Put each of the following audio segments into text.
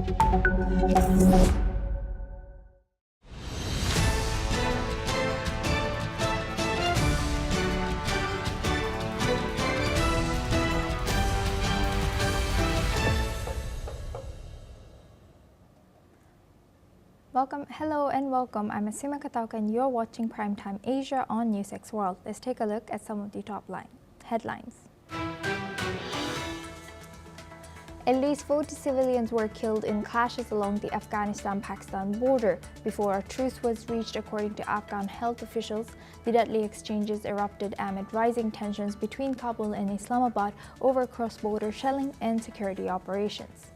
Hello and welcome. I'm Asima Katauka and you're watching Primetime Asia on NewsX World. Let's take a look at some of the top headlines. At least 40 civilians were killed in clashes along the Afghanistan-Pakistan border before a truce was reached, according to Afghan health officials. The deadly exchanges erupted amid rising tensions between Kabul and Islamabad over cross-border shelling and security operations.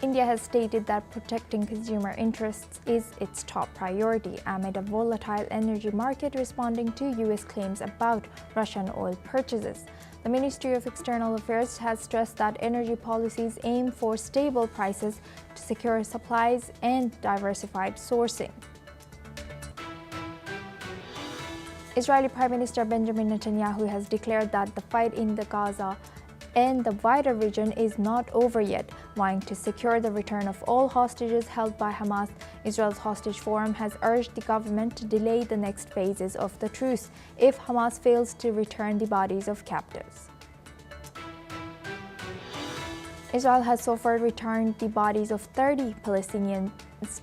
India has stated that protecting consumer interests is its top priority amid a volatile energy market responding to U.S. claims about Russian oil purchases. The Ministry of External Affairs has stressed that energy policies aim for stable prices to secure supplies and diversified sourcing. Israeli Prime Minister Benjamin Netanyahu has declared that the fight in the Gaza and the wider region is not over yet, vying to secure the return of all hostages held by Hamas. Israel's hostage forum has urged the government to delay the next phases of the truce if Hamas fails to return the bodies of captives. Israel has so far returned the bodies of 30 Palestinians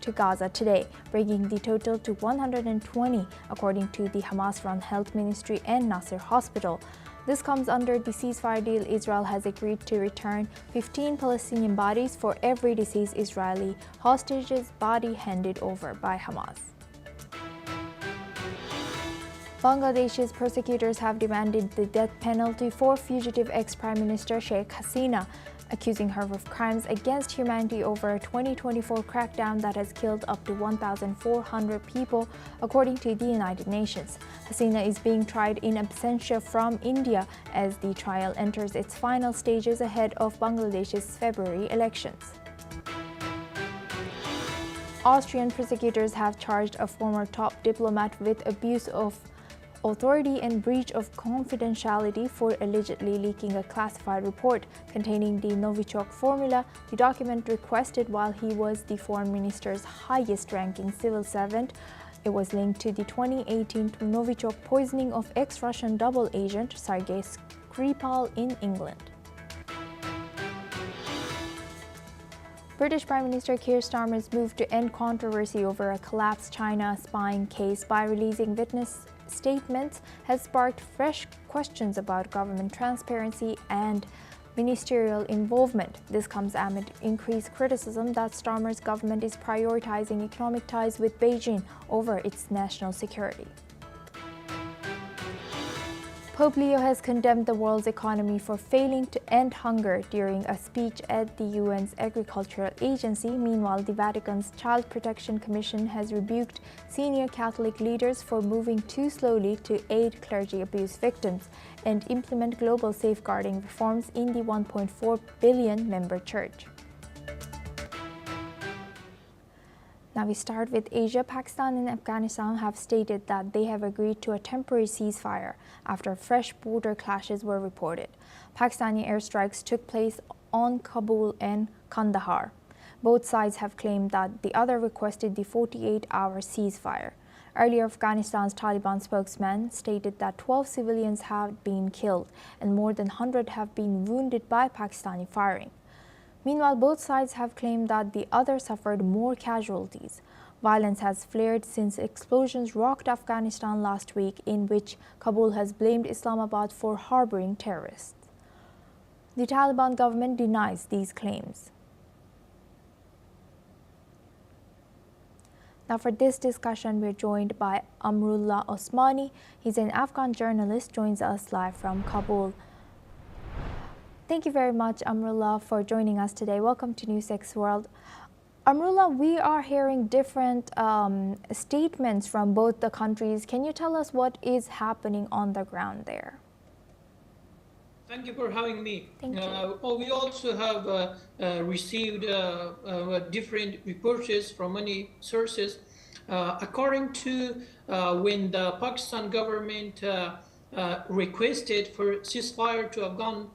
to Gaza today, bringing the total to 120, according to the Hamas-run Health Ministry and Nasser Hospital. This comes under the ceasefire deal. Israel has agreed to return 15 Palestinian bodies for every deceased Israeli hostage's body handed over by Hamas. Bangladesh's prosecutors have demanded the death penalty for fugitive ex-Prime Minister Sheikh Hasina, accusing her of crimes against humanity over a 2024 crackdown that has killed up to 1,400 people, according to the United Nations. Hasina is being tried in absentia from India as the trial enters its final stages ahead of Bangladesh's February elections. Austrian prosecutors have charged a former top diplomat with abuse of authority and breach of confidentiality for allegedly leaking a classified report containing the Novichok formula. The document requested while he was the foreign minister's highest-ranking civil servant. It was linked to the 2018 Novichok poisoning of ex-Russian double agent Sergei Skripal in England. British Prime Minister Keir Starmer's move to end controversy over a collapsed China spying case by releasing witness statements has sparked fresh questions about government transparency and ministerial involvement. This comes amid increased criticism that Starmer's government is prioritizing economic ties with Beijing over its national security. Pope Leo has condemned the world's economy for failing to end hunger during a speech at the UN's Agricultural Agency. Meanwhile, the Vatican's Child Protection Commission has rebuked senior Catholic leaders for moving too slowly to aid clergy abuse victims and implement global safeguarding reforms in the 1.4 billion member church. Now we start with Asia. Pakistan and Afghanistan have stated that they have agreed to a temporary ceasefire after fresh border clashes were reported. Pakistani airstrikes took place on Kabul and Kandahar. Both sides have claimed that the other requested the 48-hour ceasefire. Earlier, Afghanistan's Taliban spokesman stated that 12 civilians have been killed and more than 100 have been wounded by Pakistani firing. Meanwhile, both sides have claimed that the other suffered more casualties. Violence has flared since explosions rocked Afghanistan last week, in which Kabul has blamed Islamabad for harboring terrorists. The Taliban government denies these claims. Now for this discussion, we're joined by Amrullah Osmani. He's an Afghan journalist, joins us live from Kabul. Thank you very much, Amrullah, for joining us today. Welcome to NewsX World. Amrullah, we are hearing different statements from both the countries. Can you tell us what is happening on the ground there? Thank you for having me. Thank you. We also have received different reports from many sources. According to when the Pakistan government requested for ceasefire to Afghan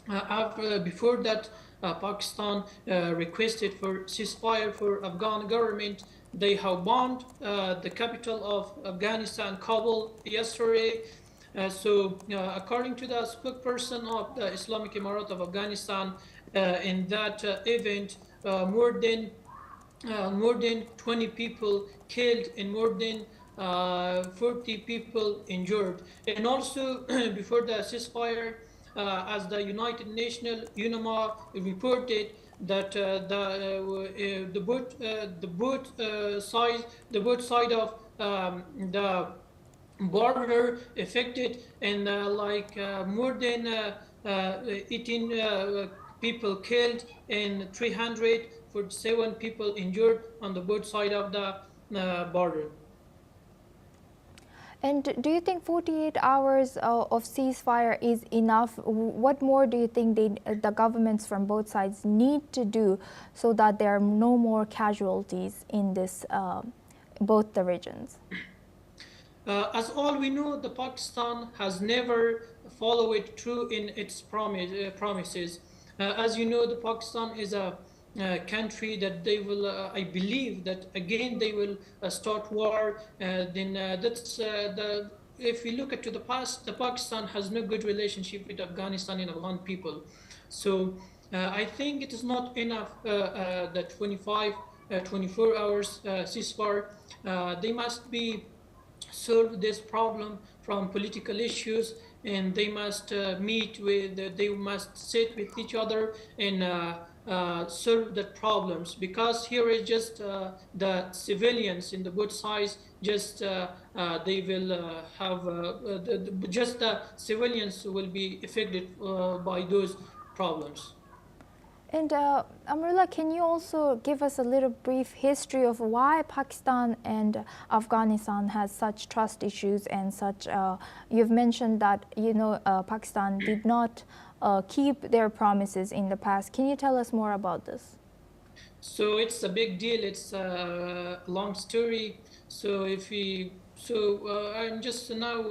Before that, Pakistan requested for ceasefire for Afghan government. They have bombed the capital of Afghanistan, Kabul, yesterday. According to the spokesperson of the Islamic Emirate of Afghanistan, in that event, more than 20 people killed and more than 40 people injured. And also, before the ceasefire, as the United Nations UNAMA reported that the both side of the border affected, and more than 18 people killed and 347 people injured on the both side of the border. And do you think 48 hours of ceasefire is enough? What more do you think the governments from both sides need to do so that there are no more casualties in this both the regions? As all we know, the Pakistan has never followed through in its promises. As you know, the Pakistan is a country that they will, I believe that again they will start war. If we look at to the past, the Pakistan has no good relationship with Afghanistan and Afghan people. So I think it is not enough that 24 hours ceasefire. They must be solve this problem from political issues, and they must they must sit with each other and solve the problems, because here is just the civilians in the both sides, just they will just the civilians will be affected by those problems. And Amrullah, can you also give us a little brief history of why Pakistan and Afghanistan has such trust issues and such? You've mentioned that Pakistan did not keep their promises in the past. Can you tell us more about this? So it's a big deal. It's a long story. So I'm just now,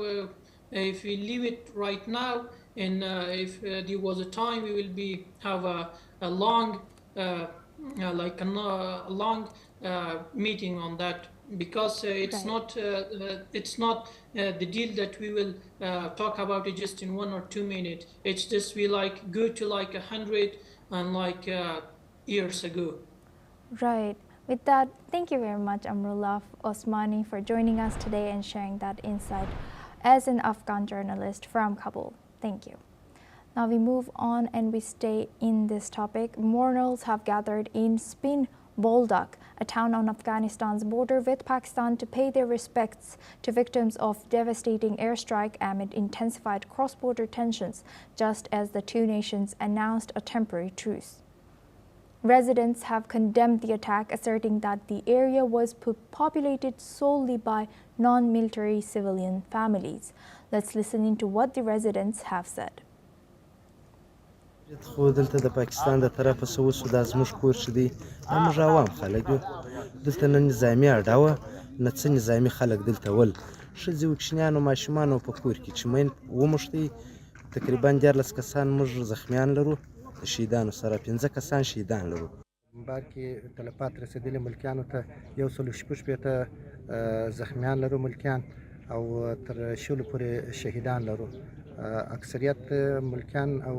if we leave it right now, and if there was a time, we will have a long, long meeting on that, because it's Right. it's not the deal that we will talk about it just in 1 or 2 minutes. It's just we go to 100 and years ago. Right. With that, thank you very much, Amrullah Osmani, for joining us today and sharing that insight as an Afghan journalist from Kabul. Thank you. Now we move on and we stay in this topic. Mourners have gathered in Spin Boldak, a town on Afghanistan's border with Pakistan, to pay their respects to victims of devastating airstrike amid intensified cross-border tensions, just as the two nations announced a temporary truce. Residents have condemned the attack, asserting that the area was populated solely by non-military civilian families. Let's listen into what the residents have said. خو دلته د پاکستان د طرفه څه وسو دا زموږ کور چې دی دا موږ عوام خلک یو دلته نه نظامي اډه وه نه څه نظامي خلک دلته ول ښځې و کوچنیان و ماشومان و په کور کې چې مین وموښتئ تقریبا 14 کسان موږ زخمیان لرو د شهیدانو سره 15 کسان شهیدان لرو بار کې تلفات رسېدلي ملکیانو ته 116 زخمیان لرو ملکیان او تر شلو پورې شهیدان لرو اکثریت ملکیان او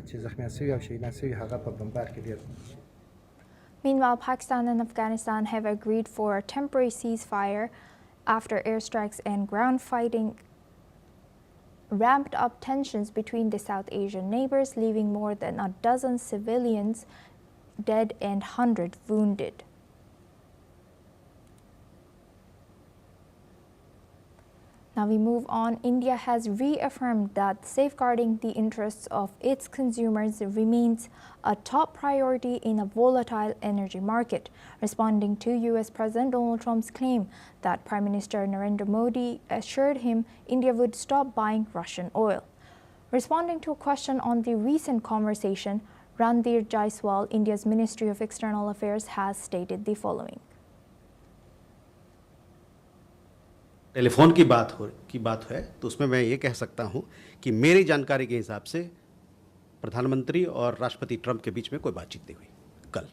چې زخمیان شوي او شهیدان شوي هغه په بمبار کې ډېر. Meanwhile, Pakistan and Afghanistan have agreed for a temporary ceasefire after airstrikes and ground fighting ramped up tensions between the South Asian neighbors, leaving more than a dozen civilians dead and 100 wounded. Now we move on. India has reaffirmed that safeguarding the interests of its consumers remains a top priority in a volatile energy market, responding to U.S. President Donald Trump's claim that Prime Minister Narendra Modi assured him India would stop buying Russian oil. Responding to a question on the recent conversation, Ranveer Jaiswal, India's Ministry of External Affairs, has stated the following. Telephone की बात है तो उसमें मैं ये कह सकता हूं कि मेरी जानकारी के हिसाब से प्रधानमंत्री और राष्ट्रपति ट्रंप के बीच में कोई बातचीत नहीं हुई कल।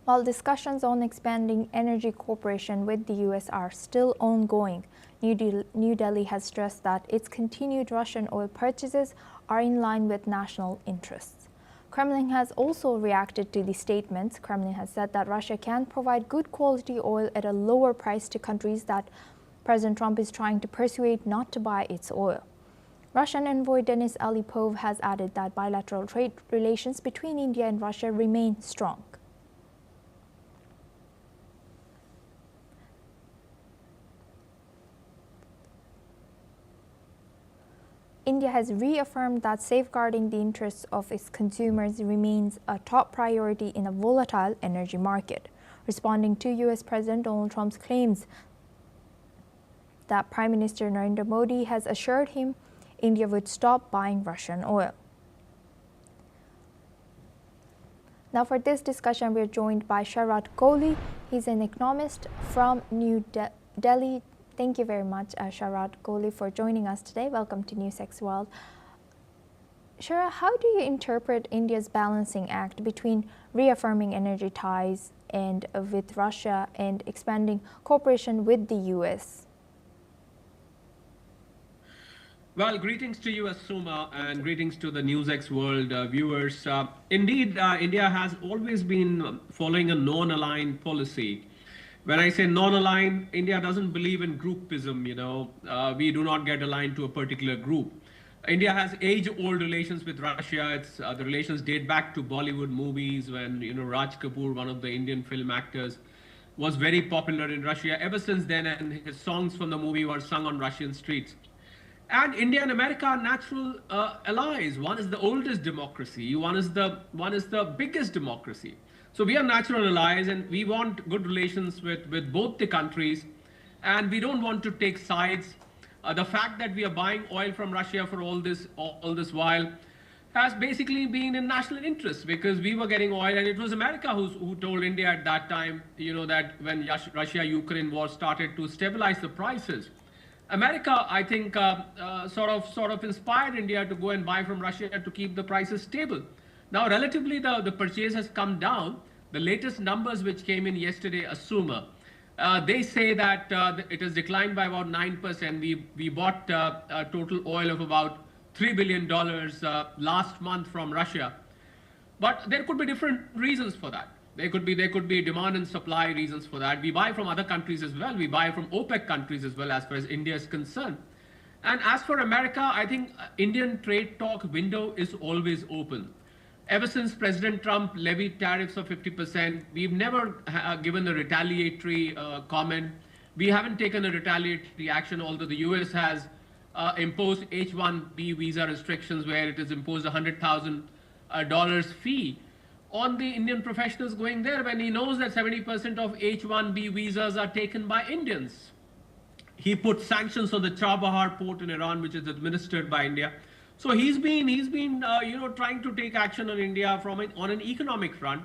While discussions on expanding energy cooperation with the U.S. are still ongoing, New Delhi has stressed that its continued Russian oil purchases are in line with national interests. Kremlin has also reacted to the statements. Kremlin has said that Russia can provide good quality oil at a lower price to countries that President Trump is trying to persuade not to buy its oil. Russian envoy Denis Alipov has added that bilateral trade relations between India and Russia remain strong. India has reaffirmed that safeguarding the interests of its consumers remains a top priority in a volatile energy market. Responding to U.S. President Donald Trump's claims that Prime Minister Narendra Modi has assured him India would stop buying Russian oil. Now for this discussion, we are joined by Sharad Kohli. He's an economist from New Delhi. Thank you very much, Sharad Kohli, for joining us today. Welcome to News X World. Sharad, how do you interpret India's balancing act between reaffirming energy ties and with Russia and expanding cooperation with the U.S.? Well, greetings to you, Asuma, and greetings to the NewsX World viewers. Indeed, India has always been following a non-aligned policy. When I say non-aligned, India doesn't believe in groupism, we do not get aligned to a particular group. India has age-old relations with Russia. The relations date back to Bollywood movies when, Raj Kapoor, one of the Indian film actors, was very popular in Russia ever since then, and his songs from the movie were sung on Russian streets. And India and America are natural allies. One is the oldest democracy. One is the biggest democracy. So we are natural allies, and we want good relations with both the countries. And we don't want to take sides. The fact that we are buying oil from Russia for all this while has basically been in national interest, because we were getting oil, and it was America who told India at that time, that when Russia-Ukraine war started, to stabilize the prices. America, I think, sort of inspired India to go and buy from Russia to keep the prices stable. Now, relatively, the purchase has come down. The latest numbers which came in yesterday, Asuma, they say that it has declined by about 9%. We bought a total oil of about $3 billion last month from Russia. But there could be different reasons for that. There could be demand and supply reasons for that. We buy from other countries as well. We buy from OPEC countries as well, as far as India is concerned. And as for America, I think Indian trade talk window is always open. Ever since President Trump levied tariffs of 50%, we've never given a retaliatory comment. We haven't taken a retaliatory action, although the US has imposed H-1B visa restrictions, where it has imposed a $100,000 fee on the Indian professionals going there, when he knows that 70% of H-1B visas are taken by Indians. He put sanctions on the Chabahar port in Iran, which is administered by India. So he's been trying to take action on India on an economic front.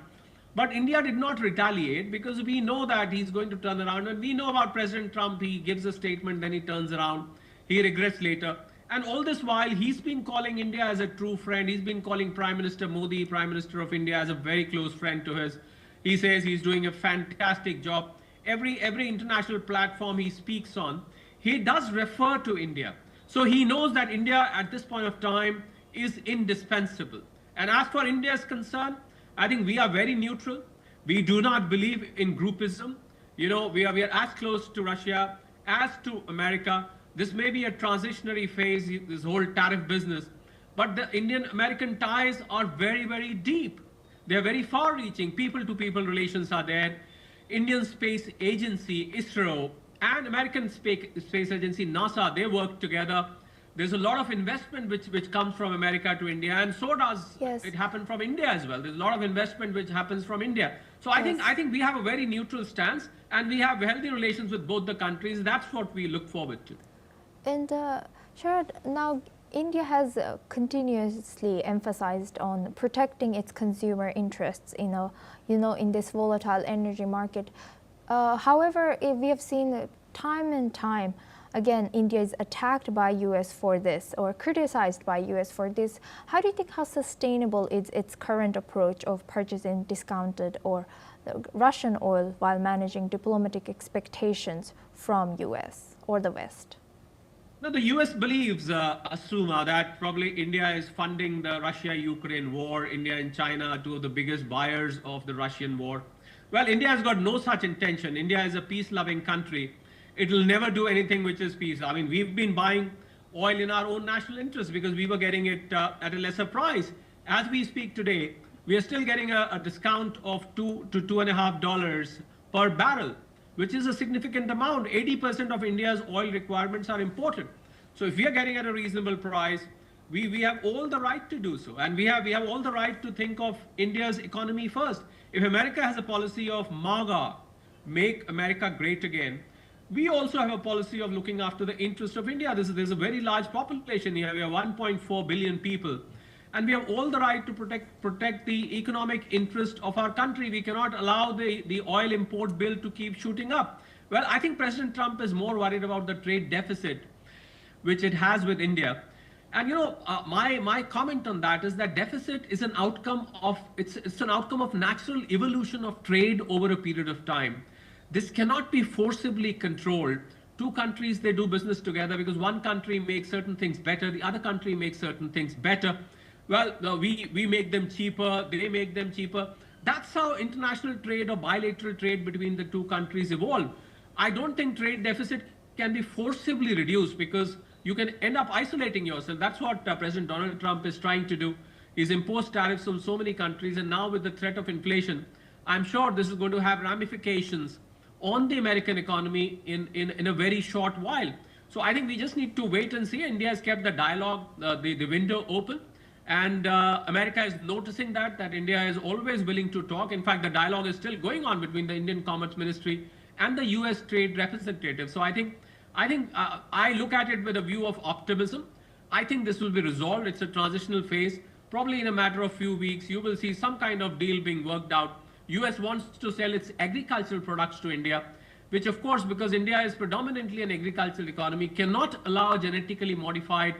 But India did not retaliate, because we know that he's going to turn around. And we know about President Trump. He gives a statement, then he turns around. He regrets later. And all this while, he's been calling India as a true friend. He's been calling Prime Minister Modi, Prime Minister of India, as a very close friend to his. He says he's doing a fantastic job. Every international platform he speaks on, he does refer to India. So he knows that India at this point of time is indispensable. And as for India is concerned, I think we are very neutral. We do not believe in groupism. We are as close to Russia as to America. This may be a transitionary phase, this whole tariff business, but the Indian-American ties are very, very deep. They're very far-reaching. People-to-people relations are there. Indian Space Agency, ISRO, and American Space Agency, NASA, they work together. There's a lot of investment which comes from America to India, and so does it happen from India as well. There's a lot of investment which happens from India. So I think we have a very neutral stance, and we have healthy relations with both the countries. That's what we look forward to. And Sharad, now India has continuously emphasized on protecting its consumer interests, in this volatile energy market. However, we have seen time and time Again, India is attacked by US for this or criticized by US for this. How do you think how sustainable is its current approach of purchasing discounted or Russian oil while managing diplomatic expectations from US or the West? Now, the US believes, Asuma, that probably India is funding the Russia-Ukraine war. India and China are two of the biggest buyers of the Russian war. Well, India has got no such intention. India is a peace-loving country. It will never do anything which is peace. I mean, we've been buying oil in our own national interest because we were getting it at a lesser price. As we speak today, we are still getting a discount of $2 to $2.50 per barrel, which is a significant amount. 80% of India's oil requirements are imported. So if we are getting at a reasonable price, we have all the right to do so. And we have all the right to think of India's economy first. If America has a policy of MAGA, make America great again, we also have a policy of looking after the interest of India. There's a very large population here. We have 1.4 billion people. And we have all the right to protect the economic interest of our country. We cannot allow the oil import bill to keep shooting up. Well, I think President Trump is more worried about the trade deficit, which it has with India. And my comment on that is that deficit is an outcome of it's an outcome of natural evolution of trade over a period of time. This cannot be forcibly controlled. Two countries, they do business together because one country makes certain things better, the other country makes certain things better. Well, we make them cheaper, they make them cheaper. That's how international trade or bilateral trade between the two countries evolve. I don't think trade deficit can be forcibly reduced because you can end up isolating yourself. That's what President Donald Trump is trying to do. He's imposed tariffs on so many countries, and now with the threat of inflation, I'm sure this is going to have ramifications on the American economy in a very short while. So I think we just need to wait and see. India has kept the dialogue, the window open. And America is noticing that India is always willing to talk. In fact, the dialogue is still going on between the Indian Commerce Ministry and the US trade representative. So I think I look at it with a view of optimism. I think this will be resolved. It's a transitional phase. Probably in a matter of few weeks, you will see some kind of deal being worked out. US wants to sell its agricultural products to India, which of course, because India is predominantly an agricultural economy, cannot allow genetically modified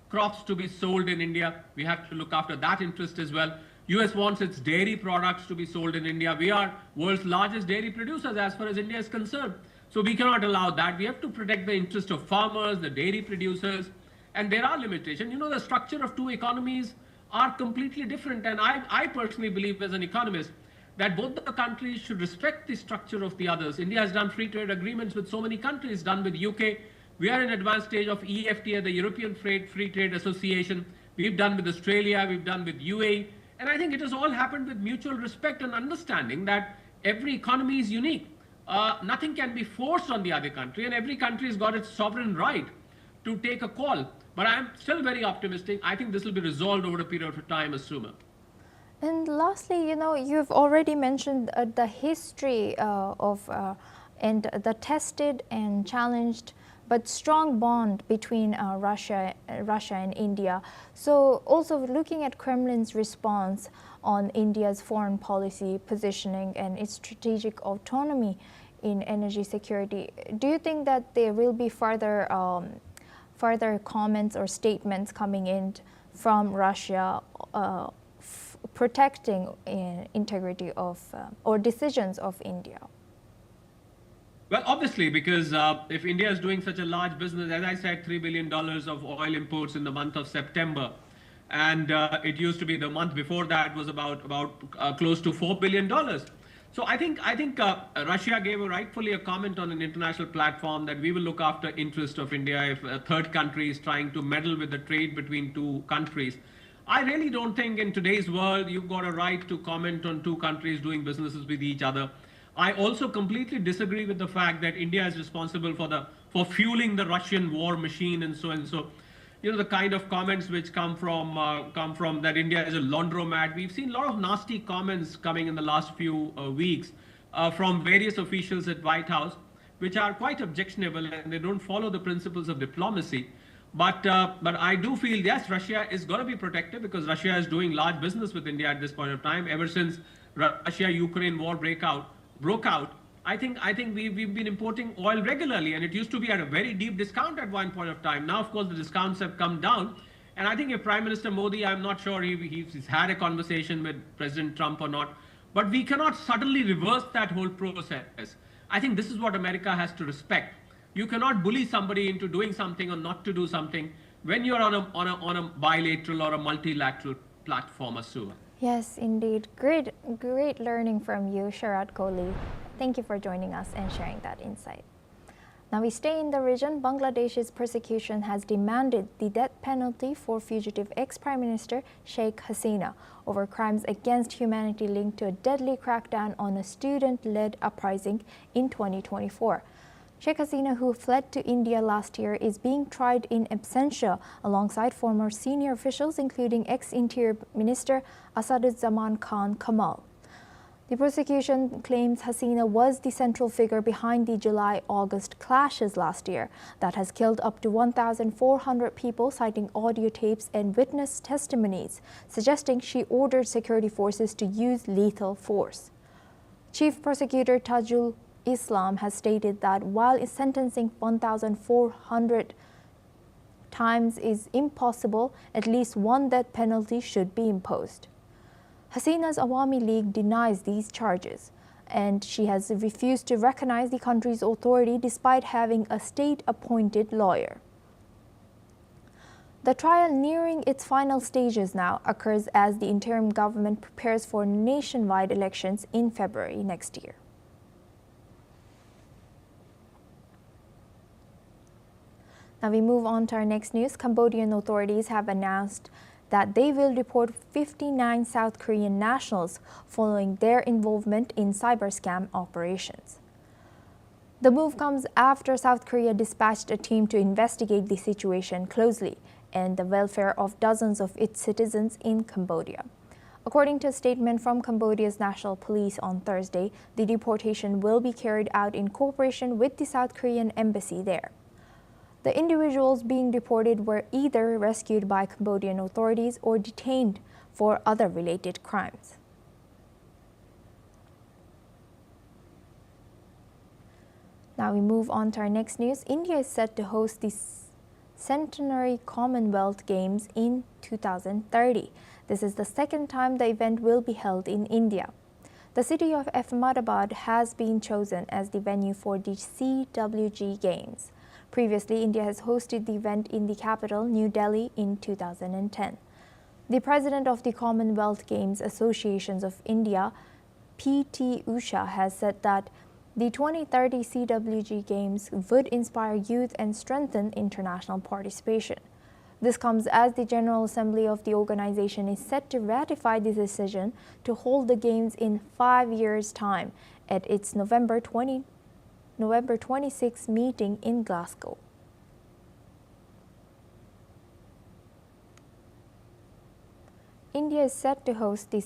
crops to be sold in India. We have to look after that interest as well. US wants its dairy products to be sold in India. We are world's largest dairy producers as far as India is concerned. So we cannot allow that. We have to protect the interest of farmers, the dairy producers, and there are limitations. The structure of two economies are completely different. And I personally believe as an economist that both the countries should respect the structure of the others. India has done free trade agreements with so many countries, done with UK. We are in advanced stage of EFTA, the European Free Trade Association. We've done with Australia, we've done with UAE. And I think it has all happened with mutual respect and understanding that every economy is unique. Nothing can be forced on the other country, and every country has got its sovereign right to take a call. But I'm still very optimistic. I think this will be resolved over a period of time, Asuma. And lastly, you've already mentioned the history and the tested and challenged but strong bond between Russia and India. So also looking at Kremlin's response on India's foreign policy positioning and its strategic autonomy in energy security, do you think that there will be further comments or statements coming in from Russia protecting integrity of or decisions of India? Well, obviously, because if India is doing such a large business, as I said, $3 billion of oil imports in the month of September, and it used to be the month before that was about close to $4 billion. So I think Russia gave rightfully a comment on an international platform that we will look after interest of India if a third country is trying to meddle with the trade between two countries. I really don't think in today's world you've got a right to comment on two countries doing businesses with each other. I also completely disagree with the fact that India is responsible for fueling the Russian war machine and so. The kind of comments which come from that India is a laundromat. We've seen a lot of nasty comments coming in the last few weeks from various officials at White House, which are quite objectionable and they don't follow the principles of diplomacy. But I do feel, yes, Russia is going to be protected because Russia is doing large business with India at this point of time. Ever since Russia-Ukraine war broke out, I think we've been importing oil regularly, and it used to be at a very deep discount at one point of time. Now, of course, the discounts have come down. And I think if Prime Minister Modi, I'm not sure he's had a conversation with President Trump or not, but we cannot suddenly reverse that whole process. I think this is what America has to respect. You cannot bully somebody into doing something or not to do something when you're on a bilateral or a multilateral platform, Asua. Yes, indeed. Great learning from you, Sharat Kohli. Thank you for joining us and sharing that insight. Now we stay in the region. Bangladesh's persecution has demanded the death penalty for fugitive ex-Prime Minister Sheikh Hasina over crimes against humanity linked to a deadly crackdown on a student-led uprising in 2024. Sheikh Hasina, who fled to India last year, is being tried in absentia alongside former senior officials, including ex-Interior Minister Asaduzzahman Khan Kamal. The prosecution claims Hasina was the central figure behind the July-August clashes last year that has killed up to 1,400 people, citing audio tapes and witness testimonies, suggesting she ordered security forces to use lethal force. Chief Prosecutor Tajul Islam has stated that while sentencing 1,400 times is impossible, at least one death penalty should be imposed. Hasina's Awami League denies these charges, and she has refused to recognize the country's authority despite having a state-appointed lawyer. The trial, nearing its final stages now, occurs as the interim government prepares for nationwide elections in February next year. Now we move on to our next news. Cambodian authorities have announced that they will deport 59 South Korean nationals following their involvement in cyber scam operations. The move comes after South Korea dispatched a team to investigate the situation closely and the welfare of dozens of its citizens in Cambodia. According to a statement from Cambodia's National Police on Thursday, the deportation will be carried out in cooperation with the South Korean embassy there. The individuals being deported were either rescued by Cambodian authorities or detained for other related crimes. Now we move on to our next news. India is set to host the Centenary Commonwealth Games in 2030. This is the second time the event will be held in India. The city of Ahmedabad has been chosen as the venue for the CWG Games. Previously, India has hosted the event in the capital, New Delhi, in 2010. The president of the Commonwealth Games Associations of India, P.T. Usha, has said that the 2030 CWG Games would inspire youth and strengthen international participation. This comes as the General Assembly of the organization is set to ratify the decision to hold the Games in 5 years' time at its November 26 meeting in Glasgow. India is set to host the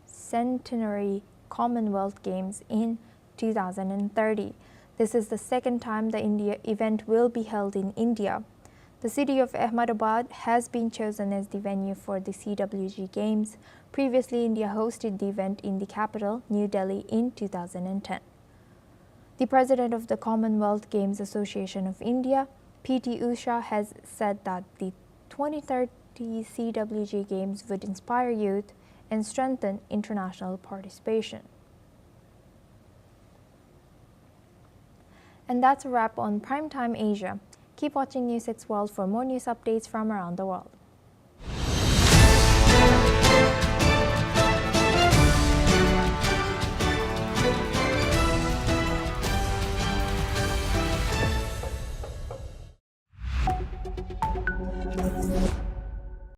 Centenary Commonwealth Games in 2030. This is the second time the India event will be held in India. The city of Ahmedabad has been chosen as the venue for the CWG Games. Previously, India hosted the event in the capital, New Delhi, in 2010. The president of the Commonwealth Games Association of India, P.T. Usha, has said that the 2030 CWG Games would inspire youth and strengthen international participation. And that's a wrap on Primetime Asia. Keep watching News 6 World for more news updates from around the world.